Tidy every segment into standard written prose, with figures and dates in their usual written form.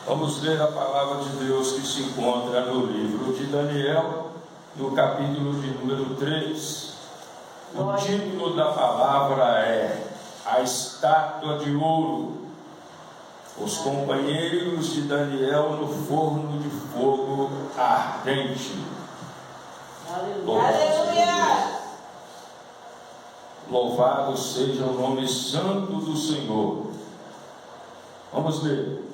Vamos ler a palavra de Deus que se encontra no livro de Daniel, no capítulo de número 3. O título da palavra é A Estátua de Ouro. Os companheiros de Daniel no forno de fogo ardente. Aleluia! Louvado seja o nome santo do Senhor. Vamos ler.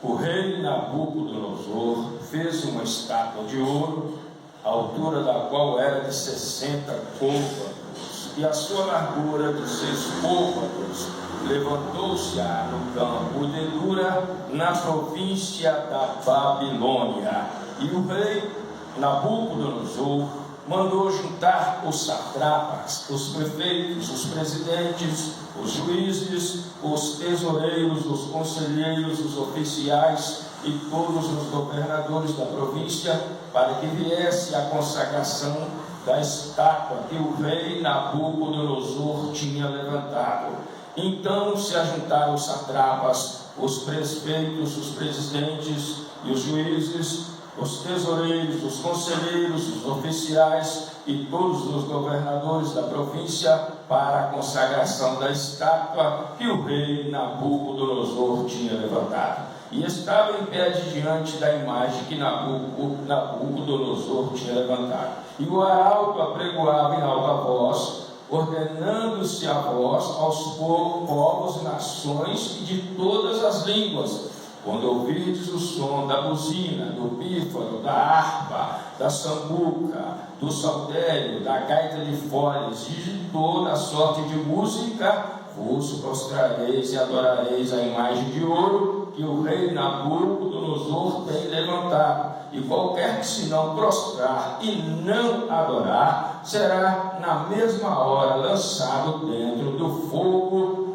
O rei Nabucodonosor fez uma estátua de ouro, a altura da qual era de 60 côvados, e a sua largura de 6 côvados. Levantou-se-a no campo de Dura, na província da Babilônia. E o rei Nabucodonosor mandou juntar os satrapas, os prefeitos, os presidentes, os juízes, os tesoureiros, os conselheiros, os oficiais e todos os governadores da província, para que viesse a consagração da estátua que o rei Nabucodonosor tinha levantado. Então se ajuntaram os satrapas, os prefeitos, os presidentes e os juízes, os tesoureiros, os conselheiros, os oficiais e todos os governadores da província para a consagração da estátua que o rei Nabucodonosor tinha levantado. E estava em pé diante da imagem que Nabucodonosor tinha levantado. E o arauto apregoava em alta voz, ordenando-se a voz aos povos, nações e de todas as línguas: quando ouvirdes o som da buzina, do pífaro, da harpa, da sambuca, do saltério, da gaita de foles e de toda a sorte de música, vos prostrareis e adorareis a imagem de ouro que o rei Nabucodonosor tem levantado. E qualquer que se não prostrar e não adorar, será na mesma hora lançado dentro do forno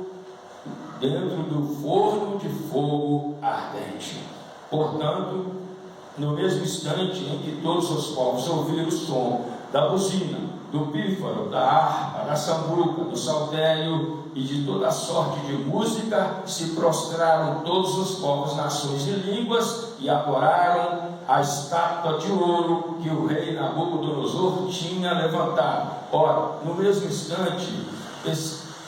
de fogo ardente. Portanto, no mesmo instante em que todos os povos ouviram o som da buzina, do pífaro, da harpa, da sambuca, do saltério e de toda sorte de música, se prostraram todos os povos, nações e línguas e adoraram a estátua de ouro que o rei Nabucodonosor tinha levantado. Ora, no mesmo instante,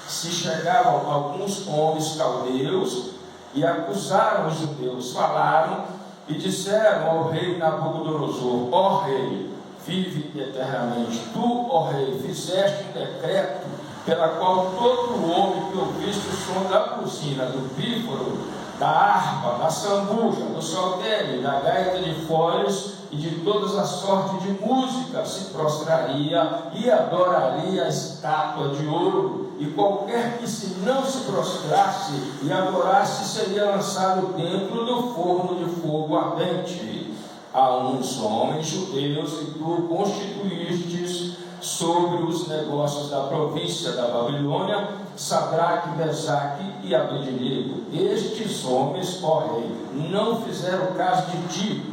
se chegavam alguns homens caldeus e acusaram os judeus, falaram e disseram ao rei Nabucodonosor: ó rei, vive eternamente. Tu, ó rei, fizeste um decreto pela qual todo homem que ouviste o som da buzina, do pífaro, da harpa, da sambuca, do saltério, da gaita de foles e de todas as sortes de música se prostraria e adoraria a estátua de ouro, e qualquer que se não se prostrasse e adorasse seria lançado dentro do forno de fogo ardente. A uns homens judeus que tu constituístes sobre os negócios da província da Babilônia, Sadraque, Mesaque e Abednego. Estes homens, ó rei, não fizeram caso de ti.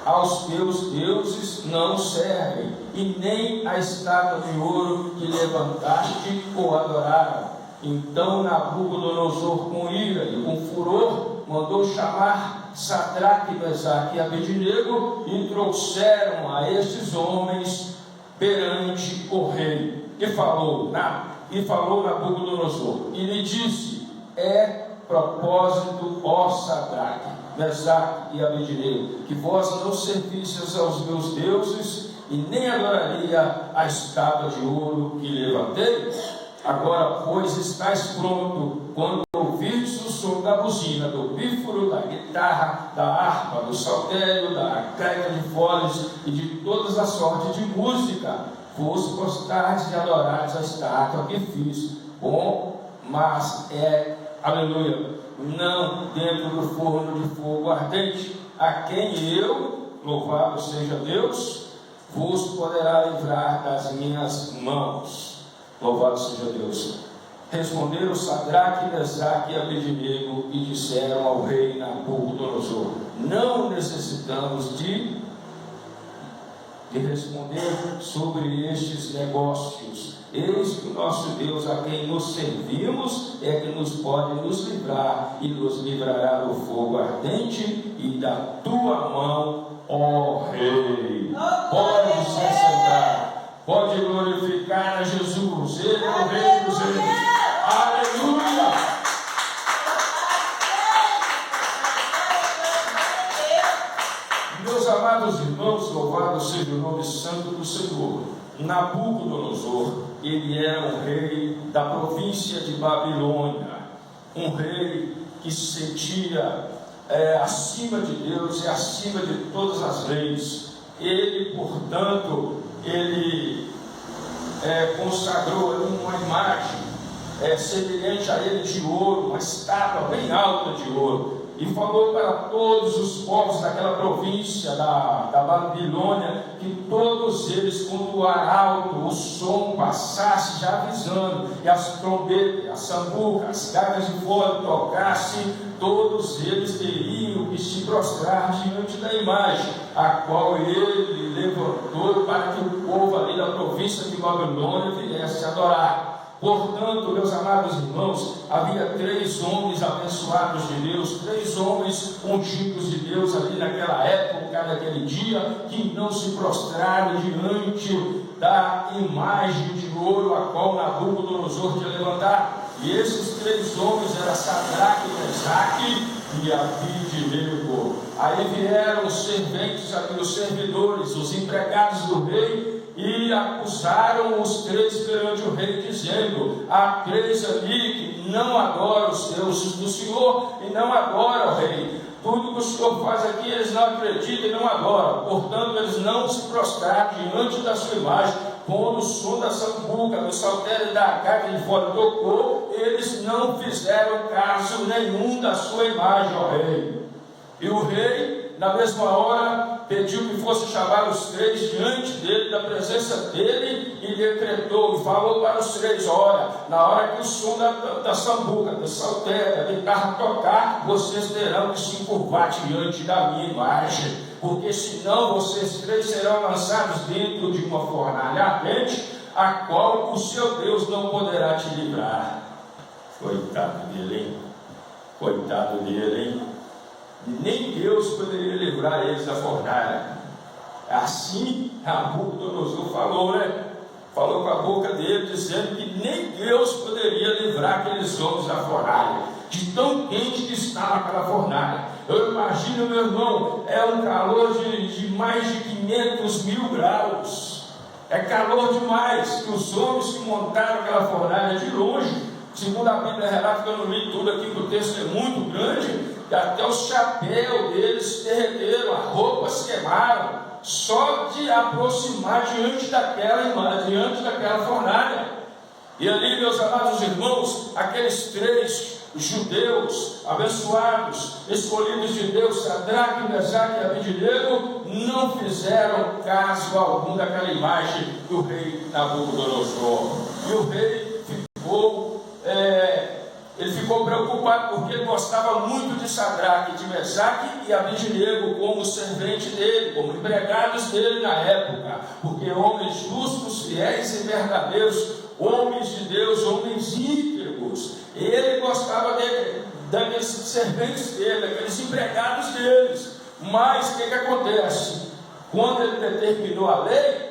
Aos teus deuses não servem, e nem a estátua de ouro que levantaste o adoraram. Então Nabucodonosor, com ira e com furor, mandou chamar Sadraque, Mesaque e Abednego, e trouxeram a estes homens perante o rei. E falou Nabucodonosor, e lhe disse: é propósito, ó Sadraque, Mesaque e Abednego, que vós não servisseis aos meus deuses, e nem adoraria a estátua de ouro que levantei. Agora, pois, estáis pronto, quando ouvirdes o som da buzina, do pífaro, da guitarra, da harpa, do saltério, da gaita de foles e de todas as sortes de música, vos prostardes e adorares a estátua que fiz. Bom, mas aleluia, não dentro do forno de fogo ardente, a quem eu, louvado seja Deus, vos poderá livrar das minhas mãos. Louvado seja Deus. Responderam Sadraque, Mesaque e Abednego e disseram ao rei Nabucodonosor: não necessitamos de de responder sobre estes negócios. Eis que o nosso Deus, a quem nos servimos, é que nos pode nos livrar, e nos livrará do fogo ardente e da tua mão, ó Rei. Pode se sentar, pode glorificar a Jesus. Ele é o Rei dos Reis. Aleluia! Meus amados irmãos, louvado seja o nome santo do Senhor. Nabucodonosor, ele era um rei da província de Babilônia, um rei que se sentia acima de Deus e acima de todas as leis. Ele, portanto, ele consagrou uma imagem semelhante a ele de ouro, uma estátua bem alta de ouro, e falou para todos os povos daquela província da Babilônia que todos eles, quando o arauto, o som passasse, já avisando, e as trombetas, as sambucas, as gaitas de fora tocassem, todos eles teriam que se prostrar diante da imagem, a qual ele levantou para que o povo ali da província de Babilônia viesse adorar. Portanto, meus amados irmãos, havia 3 homens abençoados de Deus, 3 homens ungidos de Deus ali naquela época, naquele dia, que não se prostraram diante da imagem de ouro a qual Nabucodonosor tinha levantado. E esses 3 homens eram Sadraque, Mesaque e Abidnego. Aí vieram os serventes, os servidores, os empregados do rei, e acusaram os 3 perante o rei, dizendo: há 3 ali que não adoram os deuses do Senhor e não adoram o rei. Tudo que o Senhor faz aqui eles não acreditam e não adoram. Portanto, eles não se prostraram diante da sua imagem. Quando o som da sambuca, do saltério e da gaita de fora tocou, eles não fizeram caso nenhum da sua imagem, ó rei. E o rei, na mesma hora, pediu que fosse chamar os 3 diante dele, da presença dele, e decretou, e falou para os 3: olha, na hora que o som da sambuca, do saltério, da guitarra tocar, vocês terão que se encurvar diante da minha imagem, porque senão vocês 3 serão lançados dentro de uma fornalha ardente, a qual o seu Deus não poderá te livrar. Coitado dele, hein? Coitado dele, hein? Nem Deus poderia livrar eles da fornalha. Assim Nabucodonosor falou, né? Falou com a boca dele, dizendo que nem Deus poderia livrar aqueles homens da fornalha, de tão quente que estava aquela fornalha. Eu imagino, meu irmão, é um calor de mais de 500.000 graus. É calor demais, que os homens que montaram aquela fornalha de longe, segundo a Bíblia relata, que eu não li tudo aqui, que o texto é muito grande, que até os chapéus deles derreteram, as roupas queimaram, só de aproximar diante daquela fornalha. E ali, meus amados irmãos, aqueles 3 judeus abençoados, escolhidos de Deus, Sadraque, Mesaque e Abidnego, não fizeram caso algum daquela imagem do rei Nabucodonosor. E o rei ficou preocupado, porque ele gostava muito de Sadraque, de Mesaque e Abidnego como servente dele, como empregados dele na época, porque homens justos, fiéis e verdadeiros, homens de Deus, homens íntegros. Ele gostava daqueles serventes dele, daqueles empregados deles. Mas o que acontece? Quando ele determinou a lei,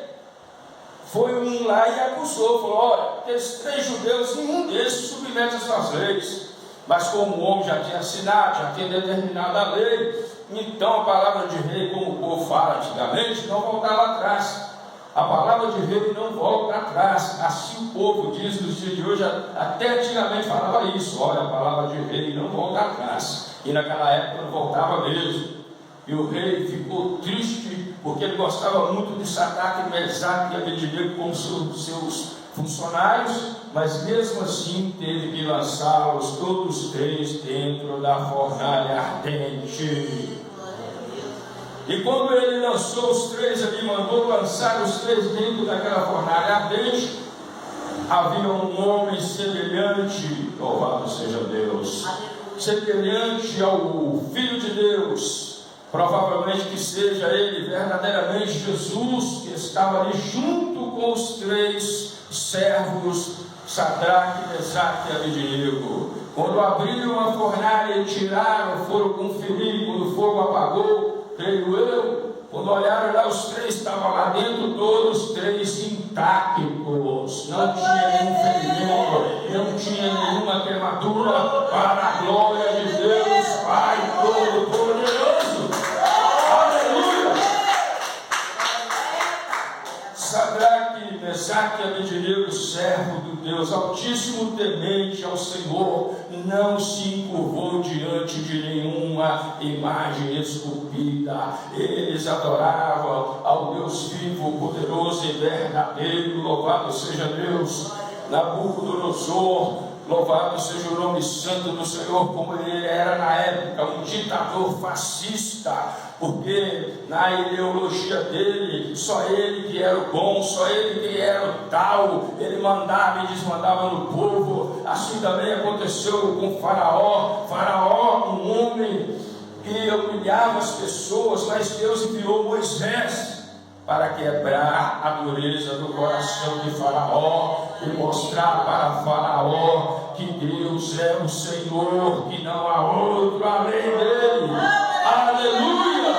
foi um lá e acusou, falou: olha, aqueles 3 judeus, nenhum deles se submete às suas leis. Mas como o homem já tinha assinado, já tinha determinado a lei, então a palavra de rei, como o povo fala antigamente, não voltava atrás. A palavra de rei não volta atrás. Assim o povo diz nos dias de hoje, até antigamente falava isso: olha, a palavra de rei não volta atrás. E naquela época não voltava mesmo. E o rei ficou triste, porque ele gostava muito de Sadraque, Mesaque e Abidnego como seus funcionários, mas mesmo assim teve que lançá-los todos 3 dentro da fornalha ardente. E quando ele lançou os 3 ali, mandou lançar os 3 dentro daquela fornalha ardente, havia um homem semelhante, louvado seja Deus, semelhante ao Filho de Deus, Provavelmente que seja ele verdadeiramente Jesus, que estava ali junto com os 3 servos, Sadraque, Mesaque e Abednego. Quando abriram a fornalha e tiraram, foram conferir, quando o fogo apagou, creio eu, quando olharam lá, os 3 estavam lá dentro, todos 3 intactos, não tinha nenhum ferimento, não tinha nenhuma queimadura, para a glória de Deus, Pai Todo-Poderoso. Aleluia! Sadraque, Mesaque e Abednego, servo do Deus Altíssimo, temente ao Senhor, não se encurvou diante de nenhuma imagem esculpida. Eles adoravam ao Deus vivo, poderoso e verdadeiro. Louvado seja Deus. Nabucodonosor, louvado seja o nome santo do Senhor, como ele era na época, um ditador fascista, porque na ideologia dele, só ele que era o bom, só ele que era o tal, ele mandava e desmandava no povo. Assim também aconteceu com Faraó. Faraó, um homem que humilhava as pessoas, mas Deus enviou Moisés para quebrar a dureza do coração de Faraó e mostrar para Faraó que Deus é o Senhor, que não há outro além dele. Aleluia!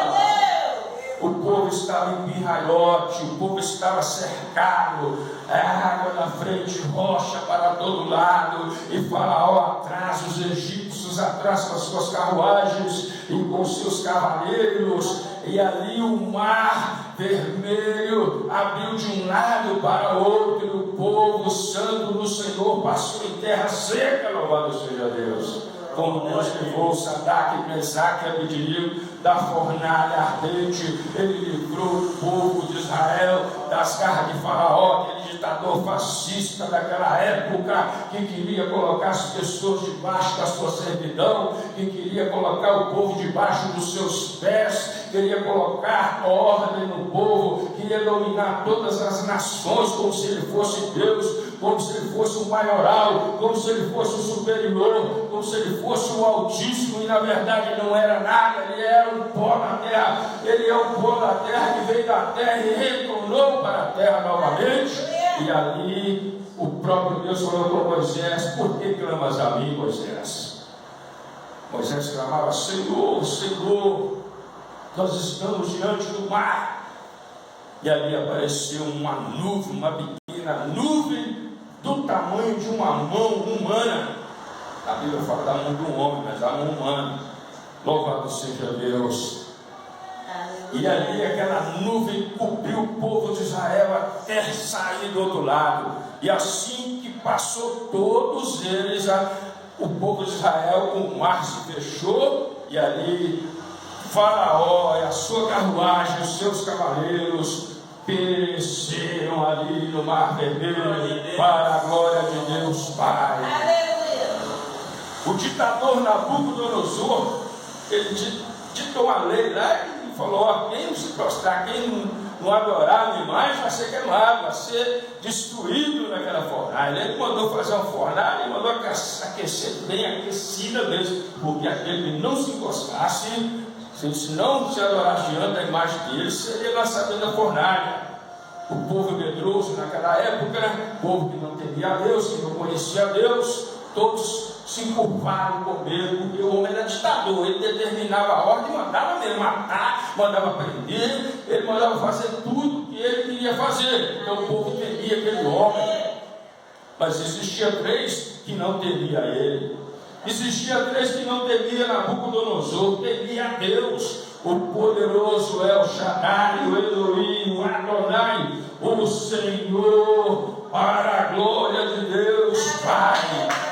O povo estava em pirralhote, o povo estava cercado, água na frente, rocha para todo lado, e Faraó atrás, os egípcios atrás com as suas carruagens e com seus cavaleiros, e ali o mar vermelho abriu de um lado para outro, e o povo santo do Senhor passou em terra seca. Louvado seja Deus. Como Deus levou Sadraque, Mesaque e Abednego da fornalha ardente, ele livrou o povo de Israel das garras de Faraó, aquele ditador fascista daquela época, que queria colocar as pessoas debaixo da sua servidão, que queria colocar o povo debaixo dos seus pés, queria colocar ordem no povo, queria dominar todas as nações como se ele fosse Deus, como se ele fosse o maioral, como se ele fosse o superior, como se ele fosse o Altíssimo, e na verdade não era nada, ele era um pó na terra, ele é um pó da terra que veio da terra e retornou para a terra novamente. E ali o próprio Deus falou com Moisés: por que clamas a mim, Moisés? Moisés clamava: Senhor, Senhor, nós estamos diante do mar. E ali apareceu uma nuvem, uma pequena nuvem do tamanho de uma mão humana. A Bíblia fala da mão de um homem, mas a mão humana. Louvado seja Deus. E ali aquela nuvem cobriu o povo de Israel até sair do outro lado. E assim que passou todos eles, o povo de Israel, o mar se fechou, e ali Faraó e a sua carruagem, os seus cavaleiros pereceram ali no mar vermelho, para a glória de Deus Pai. O ditador Nabucodonosor, ele ditou uma lei lá e falou: ó, quem não se prostrar, quem não adorar animais, vai ser queimado, vai ser destruído naquela fornalha. Ele mandou fazer uma fornalha e mandou aquecer bem aquecida mesmo, porque aquele que não se encostasse, se não se adorasse diante da imagem dele, seria lançado na fornalha. O povo medroso naquela época, o povo que não temia a Deus, que não conhecia a Deus, todos se encurvaram com medo, porque o homem era ditador, ele determinava a ordem, mandava mesmo matar, mandava prender, ele mandava fazer tudo que ele queria fazer. Então o povo temia aquele homem. Mas existia 3 que não temia ele. Existia 3 que não temia Nabucodonosor, temia a Deus, o poderoso El Shaddai, o Elohim, o Adonai, o Senhor, para a glória de Deus Pai.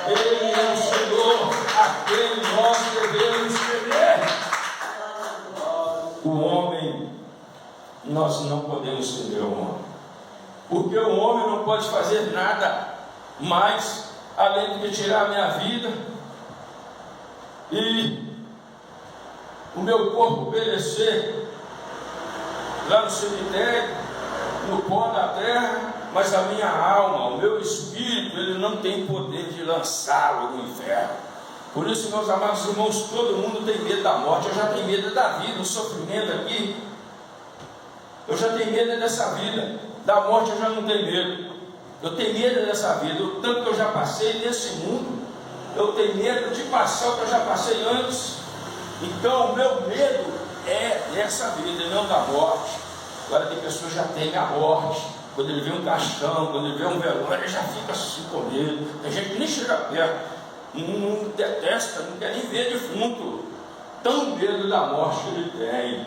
Ele é o Senhor a quem nós devemos temer. O homem, nós não podemos temer o homem, porque o homem não pode fazer nada mais além de tirar a minha vida e o meu corpo perecer lá no cemitério, no pó da terra, mas a minha alma, o meu espírito, ele não tem poder de lançá-lo no inferno. Por isso, meus amados irmãos, todo mundo tem medo da morte. Eu já tenho medo da vida, do sofrimento aqui. Eu já tenho medo dessa vida. Da morte eu já não tenho medo. Eu tenho medo dessa vida. O tanto que eu já passei nesse mundo, eu tenho medo de passar o que eu já passei antes. Então, o meu medo é dessa vida, não da morte. Agora tem pessoas que já temem a morte. Quando ele vê um caixão, quando ele vê um velório, ele já fica assim com medo. Tem gente que nem chega perto, não detesta, não quer nem ver defunto. Tão medo da morte que ele tem.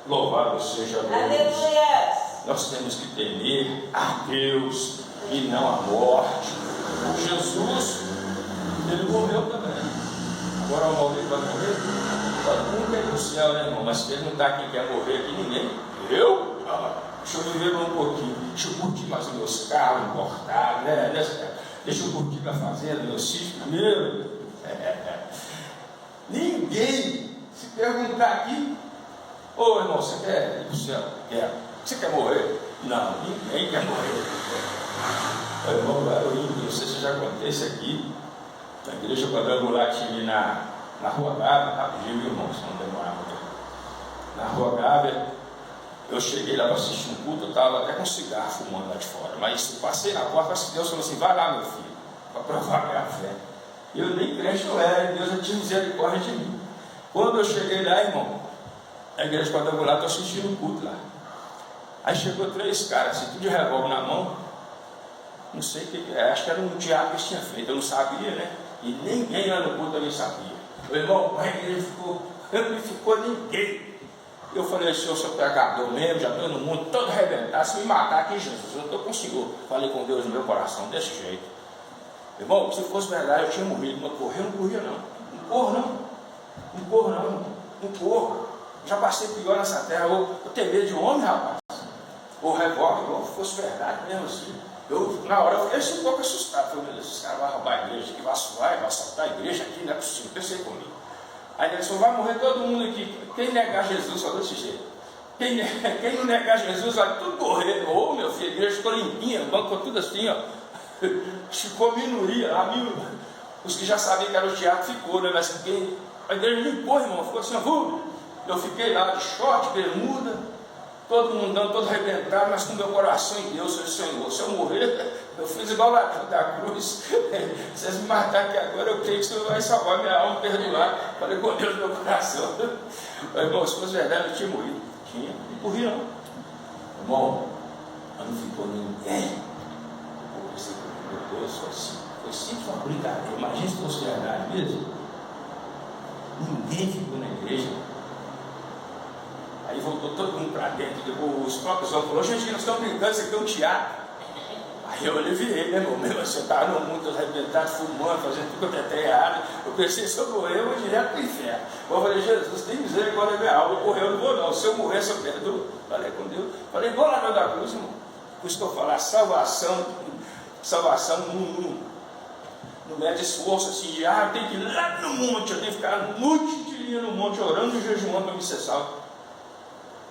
Louvado seja Deus. Aleluia. Nós temos que temer a Deus e não a morte. Jesus, ele morreu também. Agora o Maurício vai morrer. Todo mundo quer ir para o céu, né, irmão? Mas ele não está aqui, quer morrer aqui, ninguém. Eu? Deixa eu viver um pouquinho. Deixa eu curtir mais os meus carros importados, né? Deixa eu curtir minha fazenda, meu sítio primeiro. Ninguém se perguntar aqui: ô irmão, você quer ir para o céu? Quer. Você quer morrer? Não, ninguém quer morrer. Irmão, não sei se eu já contei isso aqui. Na igreja quadrangular que tive na Rua Gávea, rapidinho, meu irmão, se não demorar muito. Na Rua Gávea, eu cheguei lá para assistir um culto, eu estava até com cigarro fumando lá de fora. Mas eu passei na porta, Deus falou assim: vai lá, meu filho, para provar minha fé. Eu nem crente não era, Deus já tinha misericórdia de mim. Quando eu cheguei lá, irmão, a igreja quadrangular, estou assistindo um culto lá. Aí chegou 3 caras, assim, tudo de revólver na mão. Não sei o que é, acho que era um diabo que eles tinham feito, eu não sabia, né? E ninguém lá no culto também sabia. Meu irmão, a igreja não ficou ninguém. Eu falei: senhor, eu sou pegador mesmo, já estou no mundo todo arrebentado. Se me matar aqui, Jesus, eu não estou com o senhor. Falei com Deus no meu coração, desse jeito. Irmão, se fosse verdade, eu tinha morrido. Mas correr, eu não corria, não. Não corro, não. Não corro, não. Não corro. Já passei pior nessa terra. Eu tenho medo de homem, rapaz. O revólver, se fosse verdade mesmo assim. Na hora eu fiquei um pouco assustado. Falei: meu Deus, esses caras vão roubar a igreja aqui, vai assaltar a igreja aqui, não é possível. Pensei comigo. Aí ele falou: vai morrer todo mundo aqui. Quem negar Jesus, só desse jeito. Quem não negar Jesus, vai tudo morrer. Ô, meu filho, a igreja ficou limpinha, o banco ficou tudo assim, ó. Ficou minoria lá, os que já sabiam que era o teatro ficou, né? Mas a igreja limpou, irmão, ficou assim, ó. Eu fiquei lá de short, bermuda. Todo mundão, todo arrebentado, mas com meu coração em Deus. Senhor, se eu morrer, eu fiz igual lá da cruz. Se vocês me matarem aqui agora, eu creio que o Senhor vai salvar minha alma, perdoar. Falei com Deus no meu coração. Mas, irmão, se fosse verdade, eu tinha morrido. Não morri, não. Irmão, mas não ficou ninguém. Eu pensei que meu Deus, foi sempre uma brincadeira. Imagina se fosse verdade mesmo. Ninguém ficou na igreja. Aí voltou todo mundo para dentro. Depois os próprios homens falaram: gente, nós estamos brincando, isso aqui é um teatro. Aí eu aliviei, né, irmão? Mesmo assim, eu estava no mundo arrebentado, fumando, fazendo tudo que eu tentei errado. Eu pensei: se eu morrer, eu vou direto para o inferno. Eu falei: Jesus, tem misericórdia da minha alma. Eu morrer, eu não vou, não. Se eu morrer, eu perdoo. Falei com Deus. Falei: igual lá da cruz, irmão. Por isso que eu falo: salvação não mede esforço assim, eu tenho que ir lá no monte, eu tenho que ficar noite de dia no monte, orando e jejuando para me ser salvo.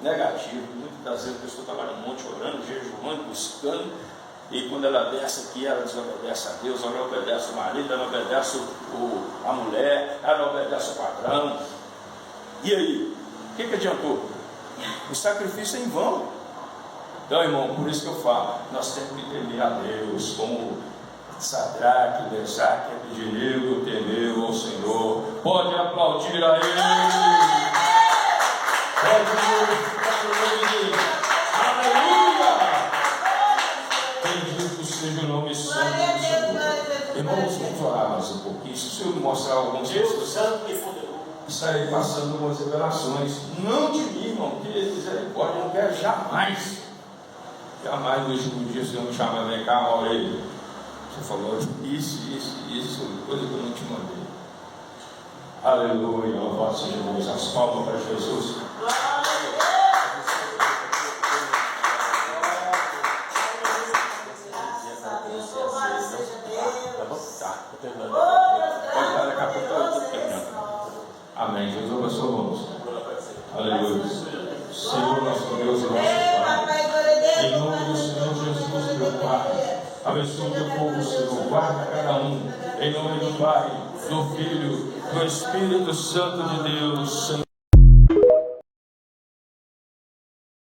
Negativo. Muitas das vezes a pessoa está lá no monte orando, jejuando, buscando, e quando ela desce aqui, ela desobedece a Deus, ela não obedece o marido, ela não obedece a mulher, ela não obedece o patrão. E aí? O que adiantou? O sacrifício é em vão. Então, irmão, por isso que eu falo, nós temos que temer a Deus, como Sadraque, Mesaque e Abednego temeu ao Senhor. Pode aplaudir a Ele. Aleluia! Bendito seja o nome santo do Senhor. Irmãos, vamos orar mais um pouquinho. Se o Senhor me mostrar alguns textos, estarei passando algumas revelações. Não de mim, irmão, que misericórdia, eu não quero jamais. Jamais no último dia o Senhor me chama: vem cá, Aurélio. Você falou isso, coisa que eu não te mandei. Aleluia, louvado seja Deus. As palmas para Jesus. Pode dar, daqui a pouco eu estou terminando. Amém. Jesus abençoe, irmãos. Aleluia. Senhor, nosso Deus e nosso Pai, em nome do Senhor Jesus, meu Pai, abençoe o teu povo, Senhor. Guarda cada um, em nome do Pai, do Filho, do Espírito Santo de Deus, Senhor.